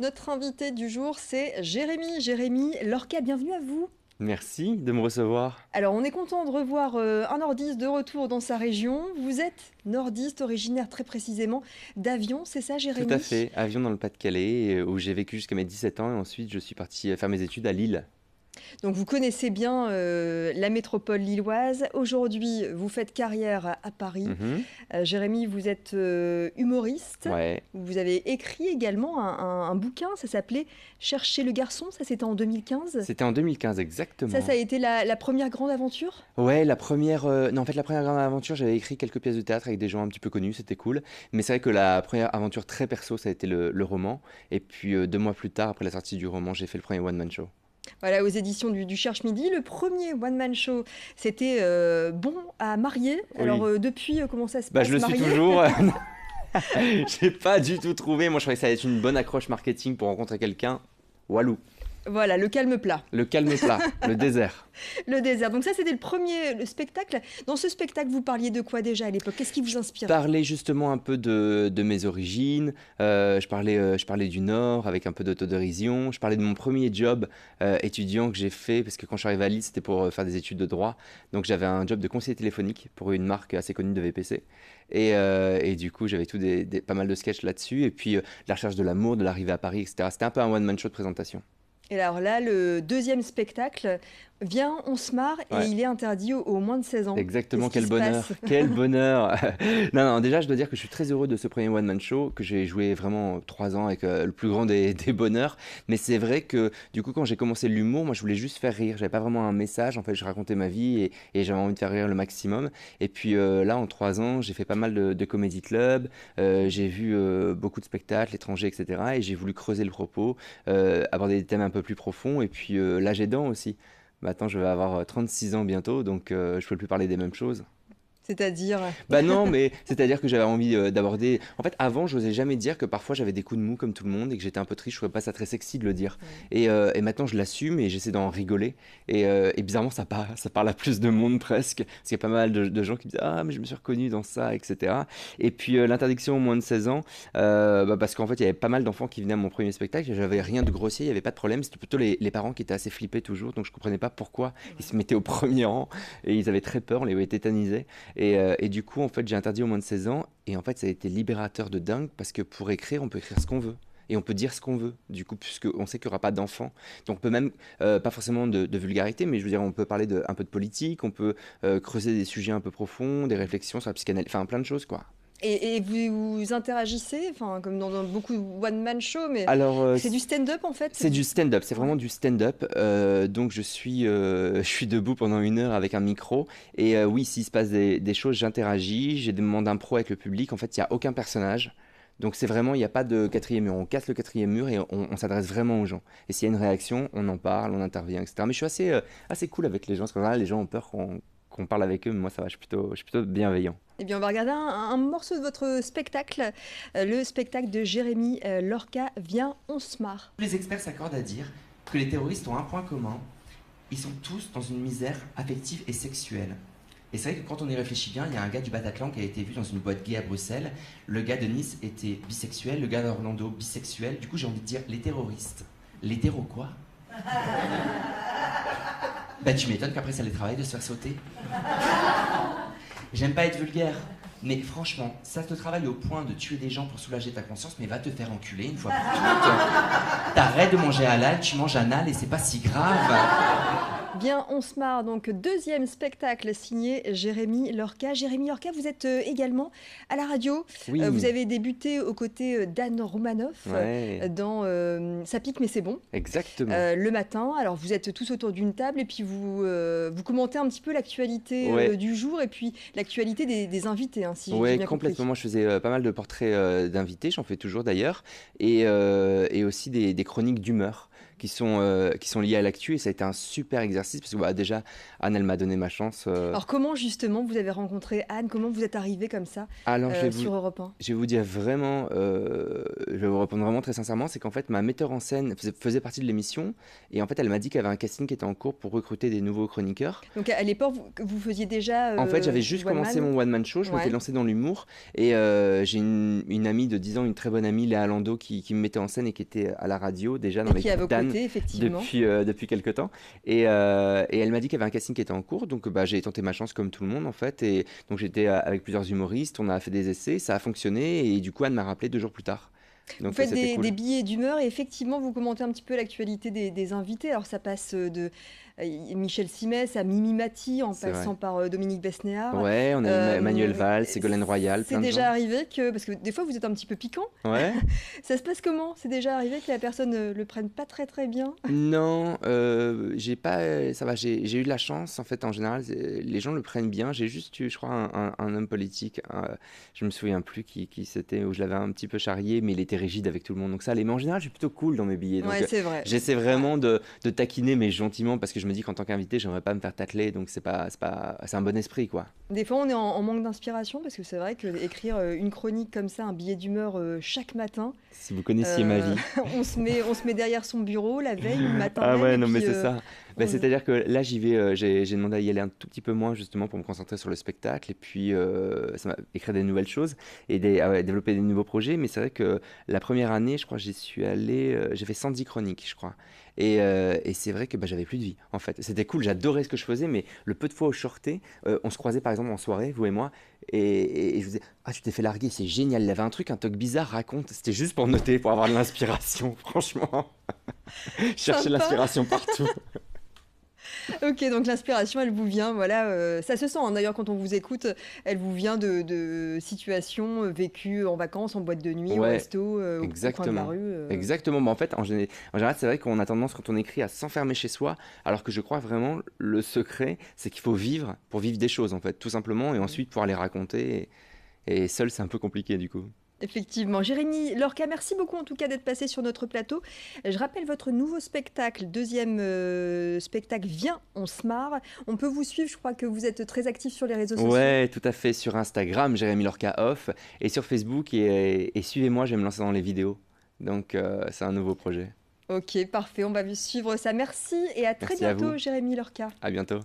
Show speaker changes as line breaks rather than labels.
Notre invité du jour, c'est Jérémy. Jérémy Lorca, bienvenue à vous.
Merci de me recevoir.
Alors, on est content de revoir un nordiste de retour dans sa région. Vous êtes nordiste, originaire très précisément d'Avion, c'est ça,
Tout à
Jérémy?
fait, Avion dans le Pas-de-Calais, où j'ai vécu jusqu'à mes 17 ans et ensuite je suis parti faire mes études à Lille.
Donc, vous connaissez bien la métropole lilloise. Aujourd'hui, vous faites carrière à Paris.
Mhm.
Jérémy, vous êtes humoriste.
Ouais,
Vous avez écrit également un bouquin, ça s'appelait Chercher le garçon, ça c'était en 2015.
c'était en 2015
Ça a
exactement.
été la première grande aventure?
Ouais, la première, non, en fait, la première grande aventure, j'avais écrit quelques pièces de théâtre avec des gens un petit peu connus, c'était cool. Mais c'est vrai que la première aventure très perso, ça a été le roman. Et puis 2 mois plus tard, après la sortie du roman, j'ai fait le premier one-man show.
Voilà, aux éditions du Cherche Midi. Le premier one-man show, c'était Bon à marier. Alors,
Oui.
depuis, comment ça se
Bah, je
passe,
le suis
marié?
toujours. J'ai pas du tout trouvé. Moi, je croyais que ça allait être une bonne accroche marketing pour rencontrer quelqu'un. Walou.
Voilà, le calme plat,
Le calme plat, le désert.
le désert. Donc ça, c'était le spectacle. Dans ce spectacle, vous parliez de quoi déjà à l'époque? Qu'est-ce qui vous inspirait?
Parlais justement un peu de mes origines, je parlais du Nord avec un peu d'autodérision, je parlais de mon premier job étudiant que j'ai fait, parce que quand je suis arrivé à Lille, c'était pour faire des études de droit, donc j'avais un job de conseiller téléphonique pour une marque assez connue de VPC, et du coup j'avais pas mal de sketchs là-dessus, et puis la recherche de l'amour, de l'arrivée à Paris, etc. C'était un peu un one-man show de présentation.
Et alors là, le deuxième spectacle, Viens, on se marre, et
Ouais.
il est interdit aux moins de 16 ans.
Exactement,
Qu'est-ce qui
quel
se
bonheur,
passe?
quel bonheur. Non, non, déjà, je dois dire que je suis très heureux de ce premier One Man Show, que j'ai joué vraiment 3 ans avec le plus grand des bonheurs. Mais c'est vrai que, du coup, quand j'ai commencé l'humour, moi, je voulais juste faire rire. J'avais pas vraiment un message. En fait, je racontais ma vie et j'avais envie de faire rire le maximum. Et puis là, en 3 ans, j'ai fait pas mal de comédie club. J'ai vu beaucoup de spectacles étrangers, etc. Et j'ai voulu creuser le propos, aborder des thèmes un peu plus profonds. Et puis l'âge aidant aussi. Maintenant, je vais avoir 36 ans bientôt, donc je peux plus parler des mêmes choses.
C'est-à-dire?
Bah non, mais c'est-à-dire que j'avais envie d'aborder. En fait, avant, je n'osais jamais dire que parfois j'avais des coups de mou comme tout le monde et que j'étais un peu triste. Je trouvais pas ça très sexy de le dire.
Ouais.
Et maintenant, je l'assume et j'essaie d'en rigoler. Et bizarrement, ça parle à plus de monde presque. Parce qu'il y a pas mal de gens qui me disent ah, mais je me suis reconnu dans ça, etc. Et puis l'interdiction aux moins de 16 ans, bah, parce qu'en fait, il y avait pas mal d'enfants qui venaient à mon premier spectacle. Et j'avais rien de grossier, il n'y avait pas de problème. C'était plutôt les parents qui étaient assez flippés toujours. Donc je comprenais pas pourquoi ils se mettaient au premier rang et ils avaient très peur, on les voyait tétanisés. Et du coup, en fait, j'ai interdit au moins de 16 ans. Et en fait, ça a été libérateur de dingue parce que pour écrire, on peut écrire ce qu'on veut. Et on peut dire ce qu'on veut, du coup, puisqu'on sait qu'il n'y aura pas d'enfants. Donc on peut même, pas forcément de vulgarité, mais je veux dire, on peut parler un peu de politique, on peut creuser des sujets un peu profonds, des réflexions sur la psychanalyse, enfin plein de choses, quoi.
Et vous interagissez, enfin, comme dans beaucoup de one-man show, mais
Alors,
c'est du stand-up en fait?
c'est du stand-up, c'est
Ouais.
vraiment du stand-up. Donc je suis debout pendant 1 heure avec un micro. Et oui, s'il se passe des choses, j'interagis, j'ai des moments d'impro avec le public. En fait, il n'y a aucun personnage. Donc c'est vraiment, il n'y a pas de quatrième mur. On casse le quatrième mur et on s'adresse vraiment aux gens. Et s'il y a une réaction, on en parle, on intervient, etc. Mais je suis assez cool avec les gens, parce qu'en général, les gens ont peur qu'on parle avec eux, mais moi ça va, je suis plutôt bienveillant.
Eh bien, on va regarder un morceau de votre spectacle, le spectacle de Jérémy Lorca, Viens, on se marre.
Les experts s'accordent à dire que les terroristes ont un point commun, ils sont tous dans une misère affective et sexuelle. Et c'est vrai que quand on y réfléchit bien, il y a un gars du Bataclan qui a été vu dans une boîte gay à Bruxelles, le gars de Nice était bisexuel, le gars d'Orlando bisexuel, du coup j'ai envie de dire les terroristes. Les terros quoi? Bah tu m'étonnes qu'après ça les travaille de se faire sauter. J'aime pas être vulgaire, mais franchement, ça te travaille au point de tuer des gens pour soulager ta conscience, mais va te faire enculer une fois pour toutes. T'arrêtes de manger halal, tu manges anal et c'est pas si grave.
Bien, on se marre, donc deuxième spectacle signé Jérémy Lorca. Jérémy Lorca, vous êtes également à la radio. Vous
Oui,
avez débuté aux côtés d'Anne Romanoff
ouais,
dans Ça pique mais c'est bon,
exactement.
le matin. Alors vous êtes tous autour d'une table et puis vous commentez un petit peu l'actualité
Ouais.
du jour et puis l'actualité des invités, hein, si j'ai
Ouais,
bien
complètement.
compris.
Moi, je faisais pas mal de portraits d'invités, j'en fais toujours d'ailleurs, et aussi des chroniques d'humeur. qui sont liés à l'actu et ça a été un super exercice parce que bah, déjà, Anne, elle m'a donné ma chance.
Alors comment justement vous avez rencontré Anne? Comment vous êtes arrivé comme ça
Alors,
sur Europe 1?
je vais vous dire vraiment, je vais vous répondre vraiment très sincèrement, c'est qu'en fait, ma metteur en scène faisait partie de l'émission et en fait, elle m'a dit qu'il y avait un casting qui était en cours pour recruter des nouveaux chroniqueurs.
Donc à l'époque, vous faisiez déjà
En fait, j'avais juste
One
commencé
Man?
mon one-man show, je m'étais
Ouais.
lancé dans l'humour et j'ai une amie de 10 ans, une très bonne amie, Léa Lando, qui me mettait en scène et qui était à la radio déjà dans
Et qui est à vos
l'équipe d'Anne
côtés, effectivement.
depuis quelques temps. Et elle m'a dit qu'il y avait un casting qui était en cours, donc bah, j'ai tenté ma chance comme tout le monde en fait. Et donc j'étais avec plusieurs humoristes, on a fait des essais, ça a fonctionné et du coup Anne m'a rappelé 2 jours plus tard.
Vous
Donc
faites
c'était
des
cool.
billets d'humeur et effectivement, vous commentez un petit peu l'actualité des invités. Alors ça passe de Michel Simès à Mimi Mati en
C'est vrai.
passant par Dominique Besnéard.
Ouais, on a eu Manuel Valls, Ségolène Royal,
C'est
plein de
déjà
gens.
arrivé que, parce que des fois vous êtes un petit peu piquant,
Ouais.
ça se passe comment? C'est déjà arrivé que la personne ne le prenne pas très très bien?
Non, j'ai pas, ça va, j'ai eu de la chance en fait en général, les gens le prennent bien. J'ai juste eu, je crois, un homme politique, je me souviens plus qui c'était, où je l'avais un petit peu charrié, mais il était rigide avec tout le monde. Donc ça allait. Mais en général, je suis plutôt cool dans mes billets. Donc
Ouais, c'est vrai.
j'essaie vraiment de taquiner, mais gentiment, parce que je me dis qu'en tant qu'invité, j'aimerais pas me faire tacler. Donc c'est un bon esprit quoi.
Des fois, on est en manque d'inspiration parce que c'est vrai que écrire une chronique comme ça, un billet d'humeur chaque matin,
Si vous connaissiez ma vie.
on se met derrière son bureau la veille ou le matin
Ah
même,
ouais,
et
non, mais
puis
c'est ça. Bah,
on-
c'est-à-dire que là, j'y vais, j'ai demandé à y aller un tout petit peu moins, justement, pour me concentrer sur le spectacle, et puis ça m'a écrire des nouvelles choses, et ouais, développer des nouveaux projets, mais c'est vrai que la première année, je crois, j'y suis allé, j'ai fait 110 chroniques, je crois, et c'est vrai que bah, j'avais plus de vie, en fait. C'était cool, j'adorais ce que je faisais, mais le peu de fois où je sortais, on se croisait, par exemple, en soirée, vous et moi, et je vous disais, ah, tu t'es fait larguer, c'est génial, il avait un truc, un toc bizarre, raconte, c'était juste pour noter, pour avoir de l'inspiration, franchement. Chercher
Sympa.
l'inspiration partout.
Ok, donc l'inspiration, elle vous vient, voilà, ça se sent hein, d'ailleurs quand on vous écoute, elle vous vient de situations vécues en vacances, en boîte de nuit, au
Ouais,
resto, au coin de la
exactement.
rue.
Exactement. Mais en fait, en général, c'est vrai qu'on a tendance, quand on écrit, à s'enfermer chez soi, alors que je crois vraiment, le secret, c'est qu'il faut vivre pour vivre des choses, en fait, tout simplement, et ensuite pouvoir les raconter. Et seul, c'est un peu compliqué, du coup.
Effectivement. Jérémy Lorca, merci beaucoup en tout cas d'être passé sur notre plateau. Je rappelle votre nouveau spectacle, deuxième spectacle, Viens, on se marre. On peut vous suivre, je crois que vous êtes très actif sur les réseaux sociaux.
Ouais, tout à fait. Sur Instagram, Jérémy Lorca Off, et sur Facebook, et suivez-moi, je vais me lancer dans les vidéos. Donc, c'est un nouveau projet.
Ok, parfait, on va suivre ça. Merci et à très
Merci à
bientôt,
vous.
Jérémy Lorca.
À bientôt.